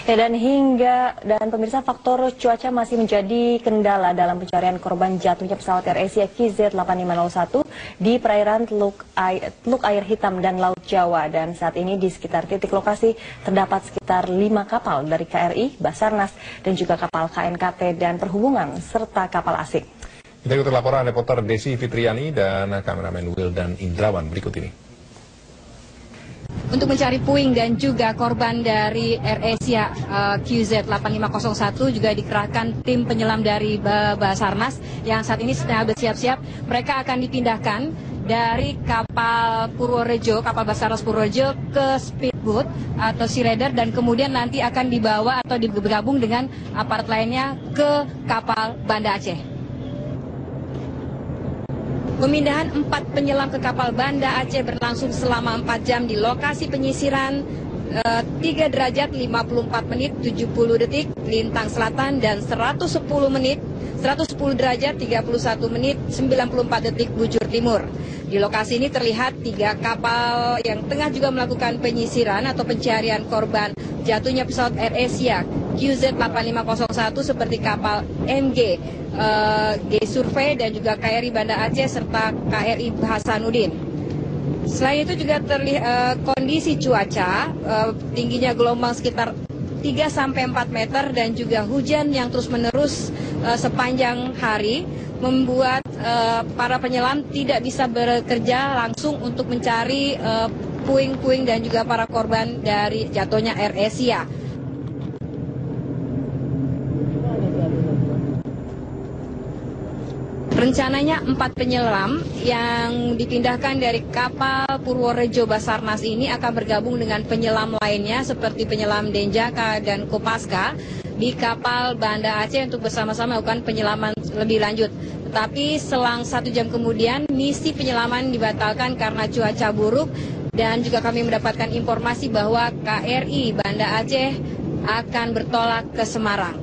Dan pemirsa, faktor cuaca masih menjadi kendala dalam pencarian korban jatuhnya pesawat AirAsia QZ8501 di perairan Teluk Air Hitam dan Laut Jawa. Dan saat ini di sekitar titik lokasi terdapat sekitar 5 kapal dari KRI, Basarnas, dan juga kapal KNKT dan Perhubungan serta kapal asing. Kita ikuti laporan reporter Desi Fitriani dan kameramen Will dan Indrawan berikut ini. Untuk mencari puing dan juga korban dari AirAsia QZ8501 juga dikerahkan tim penyelam dari Basarnas yang saat ini sedang bersiap-siap. Mereka akan dipindahkan dari kapal Purworejo, kapal Basarnas Purworejo ke speedboat atau sea radar, dan kemudian nanti akan dibawa atau digabung dengan aparat lainnya ke kapal Banda Aceh. Pemindahan 4 penyelam ke kapal Banda Aceh berlangsung selama 4 jam di lokasi penyisiran 3 derajat 54 menit 70 detik lintang selatan dan 110 derajat 31 menit 94 detik bujur timur. Di lokasi ini terlihat 3 kapal yang tengah juga melakukan penyisiran atau pencarian korban jatuhnya pesawat AirAsia QZ8501 seperti kapal MG G Survey dan juga KRI Banda Aceh serta KRI Hasanuddin. Selain itu juga terlihat kondisi cuaca, tingginya gelombang sekitar 3-4 meter dan juga hujan yang terus-menerus sepanjang hari membuat para penyelam tidak bisa bekerja langsung untuk mencari puing-puing dan juga para korban dari jatuhnya AirAsia. Rencananya 4 penyelam yang dipindahkan dari kapal Purworejo Basarnas ini akan bergabung dengan penyelam lainnya seperti penyelam Denjaka dan Kopaska di kapal Banda Aceh untuk bersama-sama melakukan penyelaman lebih lanjut. Tetapi selang 1 jam kemudian misi penyelaman dibatalkan karena cuaca buruk, dan juga kami mendapatkan informasi bahwa KRI Banda Aceh akan bertolak ke Semarang.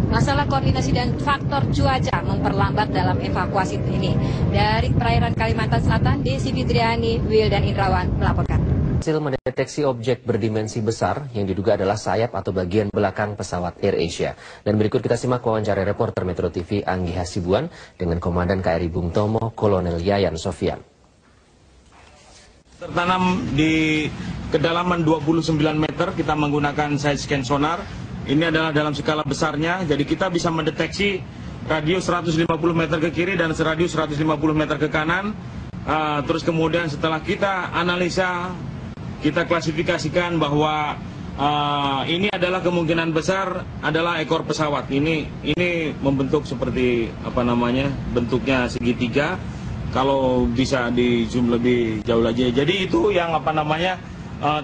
Masalah koordinasi dan faktor cuaca memperlambat dalam evakuasi ini. Dari perairan Kalimantan Selatan, Desi Fitriani, Will dan Indrawan melaporkan. Hasil mendeteksi objek berdimensi besar yang diduga adalah sayap atau bagian belakang pesawat AirAsia. Dan berikut kita simak wawancara reporter Metro TV Anggi Hasibuan dengan Komandan KRI Bung Tomo, Kolonel Yayan Sofian. Tertanam di kedalaman 29 meter, kita menggunakan side scan sonar. Ini adalah dalam skala besarnya, jadi kita bisa mendeteksi radius 150 meter ke kiri dan radius 150 meter ke kanan. Terus kemudian setelah kita analisa, kita klasifikasikan bahwa ini adalah kemungkinan besar adalah ekor pesawat. Ini membentuk seperti bentuknya segitiga. Kalau bisa di zoom lebih jauh lagi. Jadi itu yang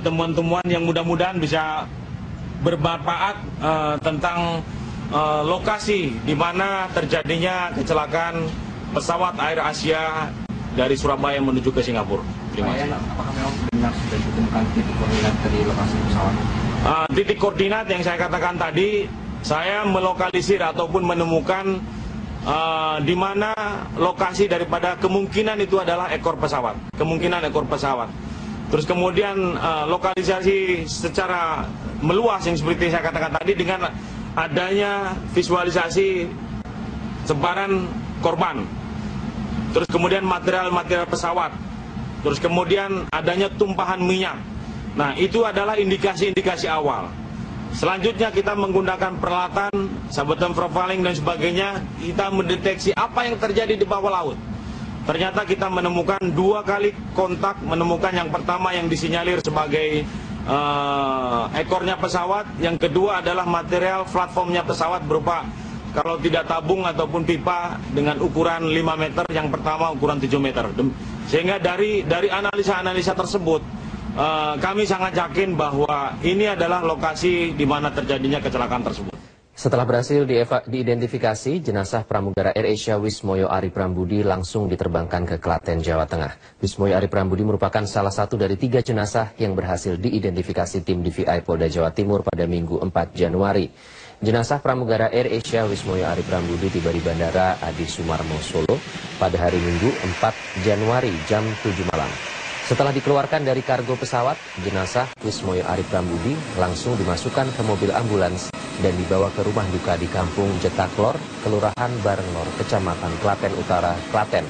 temuan-temuan yang mudah-mudahan bisa bermanfaat tentang lokasi di mana terjadinya kecelakaan pesawat AirAsia dari Surabaya menuju ke Singapura. Terima kasih. Apakah memang benar sudah ditemukan titik koordinat dari lokasi pesawat? Titik koordinat yang saya katakan tadi, saya melokalisir ataupun menemukan di mana lokasi daripada kemungkinan itu adalah ekor pesawat. Kemungkinan ekor pesawat. Terus kemudian lokalisasi secara meluas yang seperti saya katakan tadi dengan adanya visualisasi sebaran korban. Terus kemudian material-material pesawat. Terus kemudian adanya tumpahan minyak. Nah, itu adalah indikasi-indikasi awal. Selanjutnya kita menggunakan peralatan sabotage profiling dan sebagainya, kita mendeteksi apa yang terjadi di bawah laut. Ternyata kita menemukan 2 kali kontak, menemukan yang pertama yang disinyalir sebagai ekornya pesawat, yang kedua adalah material platformnya pesawat berupa kalau tidak tabung ataupun pipa dengan ukuran 5 meter, yang pertama ukuran 7 meter. Sehingga dari analisa-analisa tersebut kami sangat yakin bahwa ini adalah lokasi di mana terjadinya kecelakaan tersebut. Setelah berhasil diidentifikasi, jenazah pramugara AirAsia Wismoyo Ari Prambudi langsung diterbangkan ke Klaten, Jawa Tengah. Wismoyo Ari Prambudi merupakan salah satu dari 3 jenazah yang berhasil diidentifikasi tim DVI Polda Jawa Timur pada Minggu 4 Januari. Jenazah pramugara AirAsia Wismoyo Ari Prambudi tiba di Bandara Adi Sumarmo, Solo pada hari Minggu 4 Januari jam 7 malam. Setelah dikeluarkan dari kargo pesawat, jenazah Wismoyo Ari Prambudi langsung dimasukkan ke mobil ambulans dan dibawa ke rumah duka di Kampung Jetaklor, Kelurahan Barenglor, Kecamatan Klaten Utara, Klaten.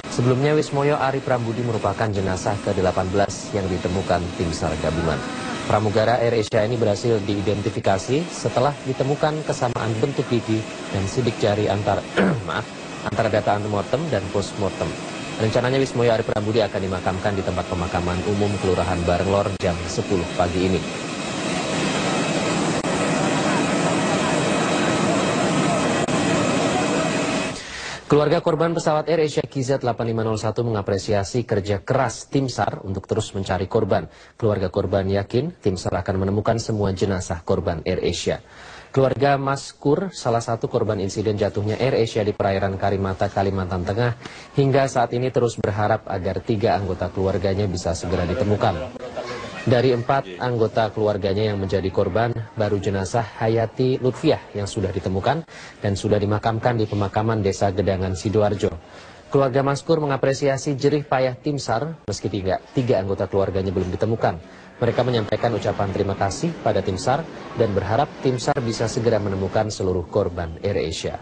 Sebelumnya Wismoyo Ari Prambudi merupakan jenazah ke-18 yang ditemukan tim SAR gabungan. Pramugara AirAsia ini berhasil diidentifikasi setelah ditemukan kesamaan bentuk gigi dan sidik jari antara data antemortem dan postmortem. Rencananya Wismoyo Ari Prambudi akan dimakamkan di tempat pemakaman umum Kelurahan Barenglor jam 10 pagi ini. Keluarga korban pesawat AirAsia KZ8501 mengapresiasi kerja keras tim SAR untuk terus mencari korban. Keluarga korban yakin tim SAR akan menemukan semua jenazah korban AirAsia. Keluarga Mas Kur, salah satu korban insiden jatuhnya AirAsia di perairan Karimata, Kalimantan Tengah, hingga saat ini terus berharap agar 3 anggota keluarganya bisa segera ditemukan. Dari 4 anggota keluarganya yang menjadi korban, baru jenazah Hayati Lutfiah yang sudah ditemukan dan sudah dimakamkan di pemakaman Desa Gedangan, Sidoarjo. Keluarga Mas Kur mengapresiasi jerih payah tim SAR meski 3 anggota keluarganya belum ditemukan. Mereka menyampaikan ucapan terima kasih pada tim SAR dan berharap tim SAR bisa segera menemukan seluruh korban AirAsia.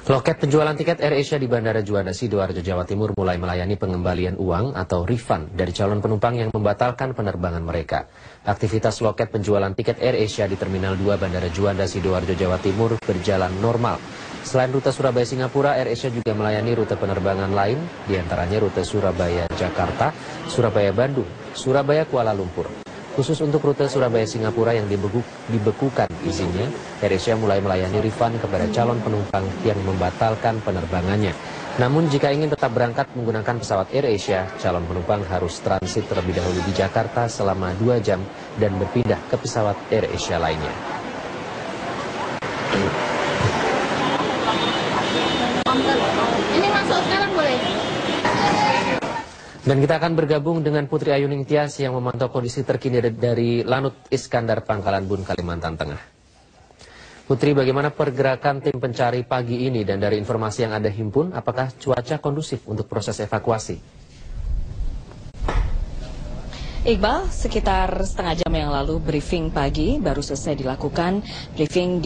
Loket penjualan tiket AirAsia di Bandara Juanda Sidoarjo, Jawa Timur mulai melayani pengembalian uang atau refund dari calon penumpang yang membatalkan penerbangan mereka. Aktivitas loket penjualan tiket AirAsia di Terminal 2 Bandara Juanda Sidoarjo, Jawa Timur berjalan normal. Selain rute Surabaya-Singapura, AirAsia juga melayani rute penerbangan lain, diantaranya rute Surabaya-Jakarta, Surabaya-Bandung, Surabaya-Kuala Lumpur. Khusus untuk rute Surabaya-Singapura yang dibekukan izinnya, AirAsia mulai melayani refund kepada calon penumpang yang membatalkan penerbangannya. Namun jika ingin tetap berangkat menggunakan pesawat AirAsia, calon penumpang harus transit terlebih dahulu di Jakarta selama 2 jam dan berpindah ke pesawat AirAsia lainnya. Ini masuk sekarang boleh? Dan kita akan bergabung dengan Putri Ayuning Tias yang memantau kondisi terkini dari Lanut Iskandar, Pangkalan Bun, Kalimantan Tengah. Putri, bagaimana pergerakan tim pencari pagi ini dan dari informasi yang Anda himpun, apakah cuaca kondusif untuk proses evakuasi? Iqbal, sekitar setengah jam yang lalu briefing pagi baru selesai dilakukan. Briefing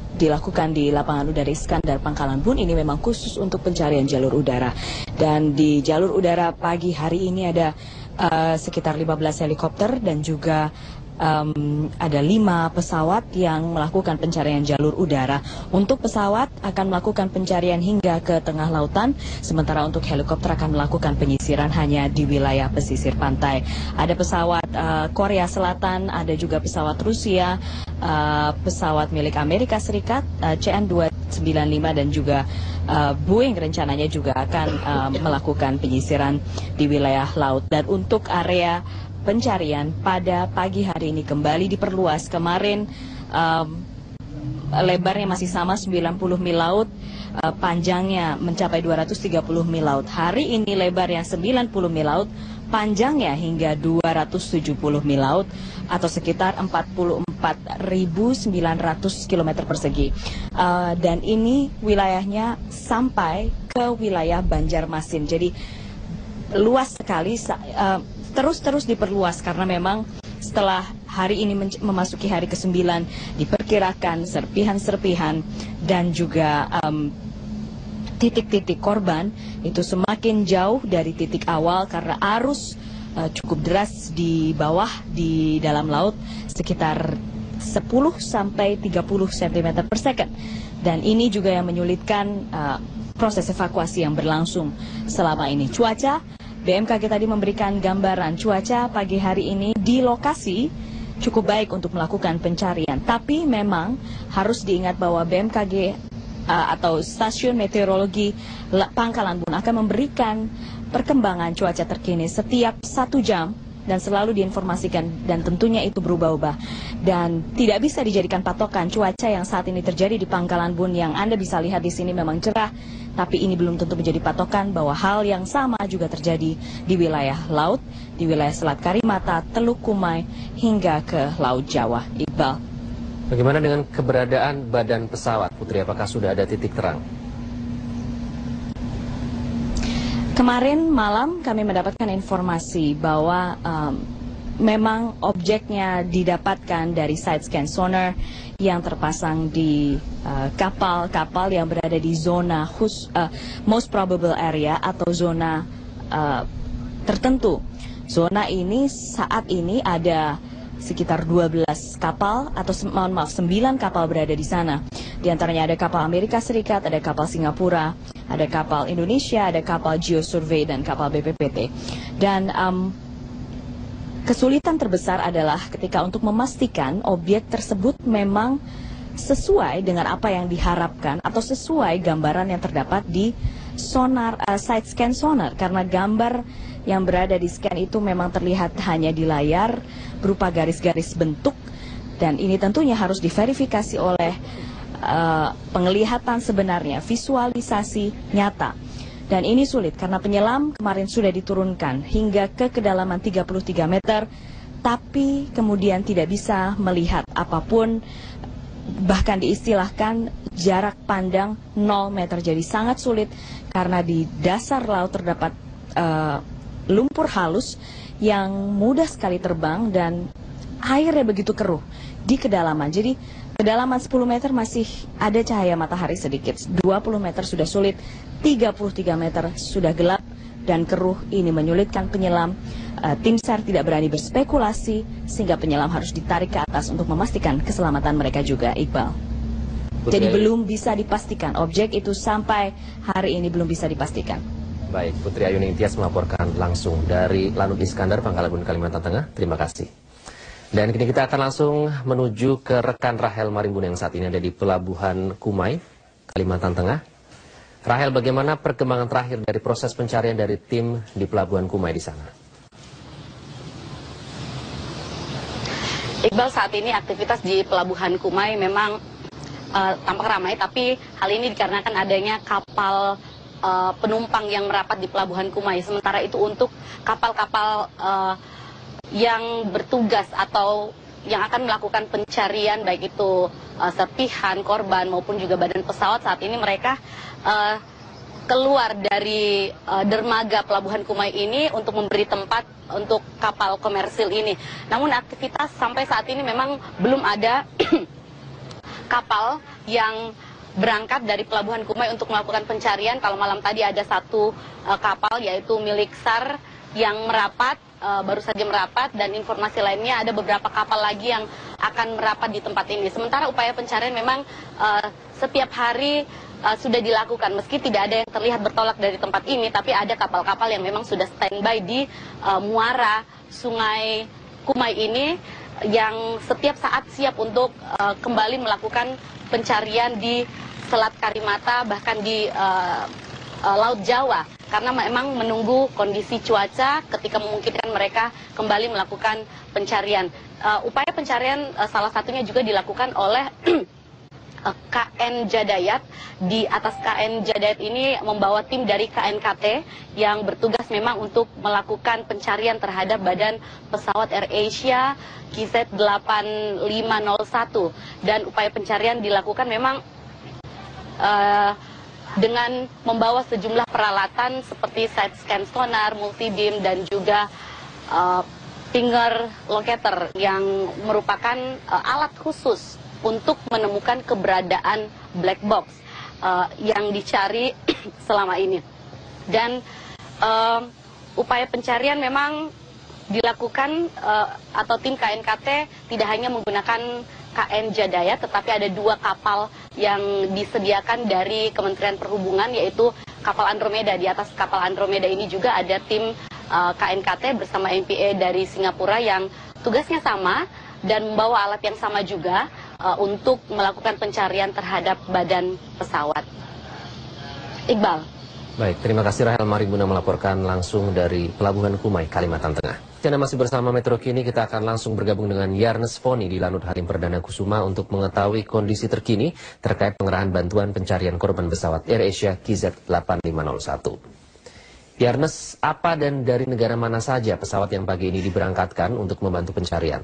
dilakukan di lapangan udara Iskandar, Pangkalan Bun. Ini memang khusus untuk pencarian jalur udara. Dan di jalur udara pagi hari ini ada sekitar 15 helikopter dan juga ada 5 pesawat yang melakukan pencarian jalur udara. Untuk pesawat akan melakukan pencarian hingga ke tengah lautan, sementara untuk helikopter akan melakukan penyisiran hanya di wilayah pesisir pantai. Ada pesawat Korea Selatan, ada juga pesawat Rusia, pesawat milik Amerika Serikat, CN-295 dan juga Boeing rencananya juga akan melakukan penyisiran di wilayah laut. Dan untuk area pencarian pada pagi hari ini kembali diperluas. Kemarin lebarnya masih sama 90 mil laut, panjangnya mencapai 230 mil laut. Hari ini lebarnya 90 mil laut, panjangnya hingga 270 mil laut atau sekitar 44.900 km persegi. Dan ini wilayahnya sampai ke wilayah Banjarmasin. Jadi luas sekali, terus diperluas karena memang setelah hari ini memasuki hari ke-9 diperkirakan serpihan-serpihan dan juga titik-titik korban itu semakin jauh dari titik awal karena arus cukup deras di bawah di dalam laut sekitar 10 sampai 30 cm per second. Dan ini juga yang menyulitkan proses evakuasi yang berlangsung selama ini. Cuaca, BMKG tadi memberikan gambaran cuaca pagi hari ini di lokasi cukup baik untuk melakukan pencarian. Tapi memang harus diingat bahwa BMKG atau Stasiun Meteorologi Pangkalan Bun akan memberikan perkembangan cuaca terkini setiap 1 jam dan selalu diinformasikan, dan tentunya itu berubah-ubah dan tidak bisa dijadikan patokan. Cuaca yang saat ini terjadi di Pangkalan Bun yang Anda bisa lihat di sini memang cerah, tapi ini belum tentu menjadi patokan bahwa hal yang sama juga terjadi di wilayah laut, di wilayah Selat Karimata, Teluk Kumai hingga ke Laut Jawa. Iqbal. Bagaimana dengan keberadaan badan pesawat, Putri? Apakah sudah ada titik terang? Kemarin malam kami mendapatkan informasi bahwa memang objeknya didapatkan dari side scan sonar yang terpasang di kapal-kapal yang berada di zona most probable area atau zona tertentu. Zona ini saat ini ada sekitar 12 kapal atau 9 kapal berada di sana. Di antaranya ada kapal Amerika Serikat, ada kapal Singapura, ada kapal Indonesia, ada kapal Geosurvey dan kapal BPPT. Dan kesulitan terbesar adalah ketika untuk memastikan objek tersebut memang sesuai dengan apa yang diharapkan atau sesuai gambaran yang terdapat di sonar side scan sonar, karena gambar yang berada di scan itu memang terlihat hanya di layar berupa garis-garis bentuk, dan ini tentunya harus diverifikasi oleh penglihatan sebenarnya, visualisasi nyata. Dan ini sulit karena penyelam kemarin sudah diturunkan hingga ke kedalaman 33 meter, tapi kemudian tidak bisa melihat apapun, bahkan diistilahkan jarak pandang 0 meter. Jadi sangat sulit karena di dasar laut terdapat lumpur halus yang mudah sekali terbang dan airnya begitu keruh di kedalaman. Jadi kedalaman 10 meter masih ada cahaya matahari sedikit, 20 meter sudah sulit, 33 meter sudah gelap dan keruh. Ini menyulitkan penyelam. Tim SAR tidak berani berspekulasi sehingga penyelam harus ditarik ke atas untuk memastikan keselamatan mereka juga, Iqbal. Jadi belum bisa dipastikan, objek itu sampai hari ini belum bisa dipastikan. Baik, Putri Ayuni Intias melaporkan langsung dari Lanut Iskandar, Pangkalabun, Kalimantan Tengah. Terima kasih. Dan kini kita akan langsung menuju ke rekan Rahel Marimbun yang saat ini ada di Pelabuhan Kumai, Kalimantan Tengah. Rahel, bagaimana perkembangan terakhir dari proses pencarian dari tim di Pelabuhan Kumai di sana? Iqbal, saat ini aktivitas di Pelabuhan Kumai memang tampak ramai, tapi hal ini dikarenakan adanya kapal penumpang yang merapat di Pelabuhan Kumai. Sementara itu untuk kapal-kapal yang bertugas atau yang akan melakukan pencarian, baik itu serpihan korban maupun juga badan pesawat, saat ini mereka keluar dari dermaga Pelabuhan Kumai ini untuk memberi tempat untuk kapal komersil ini. Namun aktivitas sampai saat ini memang belum ada kapal yang berangkat dari Pelabuhan Kumai untuk melakukan pencarian. Kalau malam tadi ada satu kapal yaitu milik SAR yang merapat, baru saja merapat, dan informasi lainnya ada beberapa kapal lagi yang akan merapat di tempat ini. Sementara upaya pencarian memang setiap hari sudah dilakukan, meski tidak ada yang terlihat bertolak dari tempat ini, tapi ada kapal-kapal yang memang sudah standby di muara Sungai Kumai ini yang setiap saat siap untuk kembali melakukan pencarian di Selat Karimata, bahkan di Laut Jawa, karena memang menunggu kondisi cuaca ketika memungkinkan mereka kembali melakukan pencarian. Upaya pencarian salah satunya juga dilakukan oleh KN Jadayat. Di atas KN Jadayat ini membawa tim dari KNKT yang bertugas memang untuk melakukan pencarian terhadap badan pesawat AirAsia KZ8501, dan upaya pencarian dilakukan memang dengan membawa sejumlah peralatan seperti side scan sonar, multibeam, dan juga finger locator yang merupakan alat khusus untuk menemukan keberadaan black box yang dicari selama ini. Dan upaya pencarian memang dilakukan atau tim KNKT tidak hanya menggunakan KN Jadayat, tetapi ada 2 kapal yang disediakan dari Kementerian Perhubungan, yaitu kapal Andromeda. Di atas kapal Andromeda ini juga ada tim KNKT bersama MPA dari Singapura yang tugasnya sama dan membawa alat yang sama juga untuk melakukan pencarian terhadap badan pesawat. Iqbal. Baik, terima kasih Rahel Marimbun melaporkan langsung dari Pelabuhan Kumai, Kalimantan Tengah. Anda masih bersama Metro Kini, kita akan langsung bergabung dengan Yarnes Foni di Lanut Halim Perdana Kusuma untuk mengetahui kondisi terkini terkait pengerahan bantuan pencarian korban pesawat AirAsia KZ8501. Yarnes, apa dan dari negara mana saja pesawat yang pagi ini diberangkatkan untuk membantu pencarian?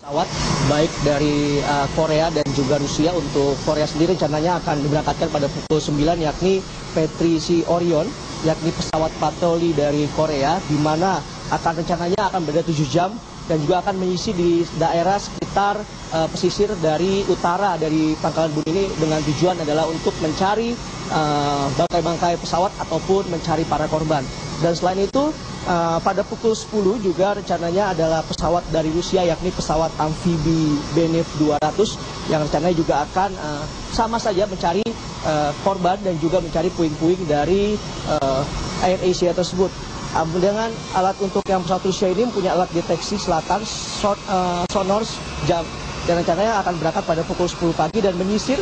pesawat baik dari Korea dan juga Rusia. Untuk Korea sendiri rencananya akan diberangkatkan pada pukul 9, yakni Patricia Orion, yakni pesawat patroli dari Korea, di mana rencananya akan berada 7 jam dan juga akan mengisi di daerah sekitar pesisir dari utara dari Pangkalan Bun ini, dengan tujuan adalah untuk mencari bangkai-bangkai pesawat ataupun mencari para korban. Dan selain itu, pada pukul 10 juga rencananya adalah pesawat dari Rusia, yakni pesawat amfibi Benev 200, yang rencananya juga akan sama saja mencari korban dan juga mencari puing-puing dari Air Asia tersebut. Dengan alat untuk yang pesawat Rusia ini punya alat deteksi selatan, sonars jam, dan rencananya akan berangkat pada pukul 10 pagi dan menyisir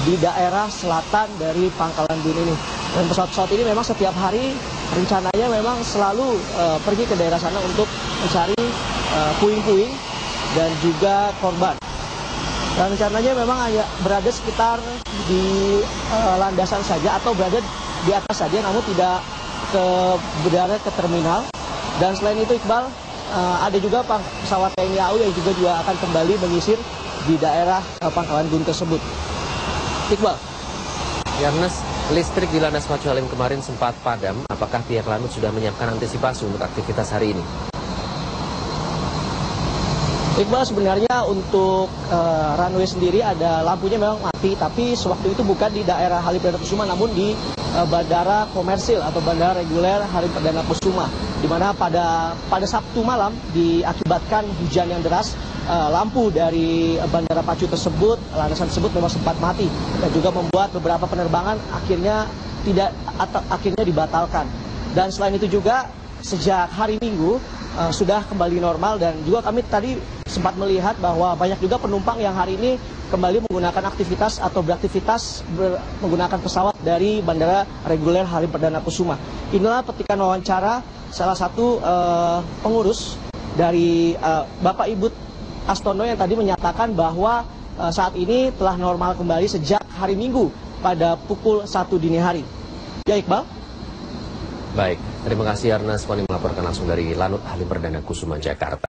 di daerah selatan dari Pangkalan Bun ini. Dan pesawat-pesawat ini memang setiap hari rencananya memang selalu pergi ke daerah sana untuk mencari puing-puing dan juga korban. Dan rencananya memang hanya berada sekitar di landasan saja atau berada di atas saja, namun tidak berada ke terminal. Dan selain itu, Iqbal, ada juga pesawat TNI AU yang juga akan kembali menyisir di daerah Pangkalan Bun tersebut. Iqbal. Ernest, listrik di Landas Macu Halim kemarin sempat padam. Apakah pihak Lanut sudah menyiapkan antisipasi untuk aktivitas hari ini? Iqbal, sebenarnya untuk runway sendiri ada lampunya memang mati, tapi sewaktu itu bukan di daerah Halim Perdana Kusuma, namun di bandara komersil atau bandara reguler Halim Perdana Kusuma, di mana pada Sabtu malam diakibatkan hujan yang deras, lampu dari bandara Pacu tersebut, landasan tersebut memang sempat mati dan juga membuat beberapa penerbangan akhirnya dibatalkan. Dan selain itu juga sejak hari Minggu sudah kembali normal, dan juga kami tadi sempat melihat bahwa banyak juga penumpang yang hari ini kembali menggunakan aktivitas atau beraktivitas menggunakan pesawat dari bandara reguler Halim Perdana Kusuma. Inilah petikan wawancara salah satu pengurus dari Bapak Ibu Astono yang tadi menyatakan bahwa saat ini telah normal kembali sejak hari Minggu pada pukul 1 dini hari. Ya, Iqbal? Baik, terima kasih Ernest Poni melaporkan langsung dari Lanut Halim Perdana Kusuma, Jakarta.